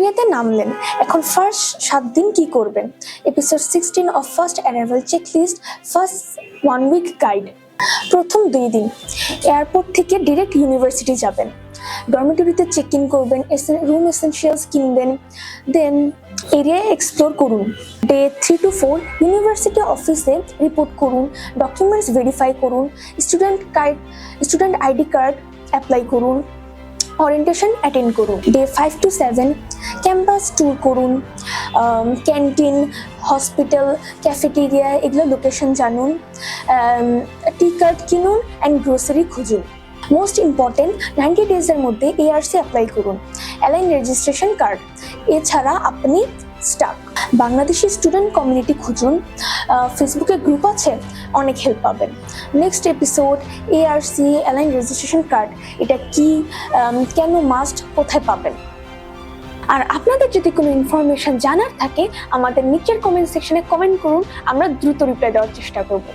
প্রক্রিয়াতে নামলেন, এখন ফার্স্ট 7 দিন কি করবেন? Episode 16 of first arrival checklist, first 1 week guide. প্রথম 2 দিন এয়ারপোর্ট থেকে ডিরেক্ট ইউনিভার্সিটি যাবেন, ডরমিটরিতে চেক ইন করবেন, রুম এসেনশিয়ালস কিনবেন, দেন এরিয়ায় এক্সপ্লোর করুন। ডে 3 to 4 ইউনিভার্সিটি অফিসে রিপোর্ট করুন, ডকুমেন্টস ভেরিফাই করুন, স্টুডেন্ট আইডি কার্ড অ্যাপ্লাই করুন, ওরিয়েন্টেশন অ্যাটেন্ড করুন। ডে 5 to 7 ক্যাম্পাস ট্যুর করুন, ক্যান্টিন, হসপিটাল, ক্যাফেটেরিয়া এগুলো লোকেশন জানুন, টি কার্ড কিনুন অ্যান্ড গ্রোসারি খুঁজুন। মোস্ট ইম্পর্টেন্ট, 90 ডেজের মধ্যে এআরসি অ্যাপ্লাই করুন, অ্যালাইন রেজিস্ট্রেশন কার্ড। এছাড়া আপনি স্টাক। বাংলাদেশি স্টুডেন্ট কমিউনিটি খুঁজুন, ফেসবুকে গ্রুপ আছে, অনেক হেল্প পাবেন। Next episode, ARC, align registration card, এটা কি, কেন মাস্ট, কোথায় পাবেন? আর আপনাদের যদি কোনো ইনফরমেশন জানার থাকে আমাদের নিচের কমেন্ট সেকশনে কমেন্ট করুন, আমরা দ্রুত রিপ্লাই দেওয়ার চেষ্টা করব।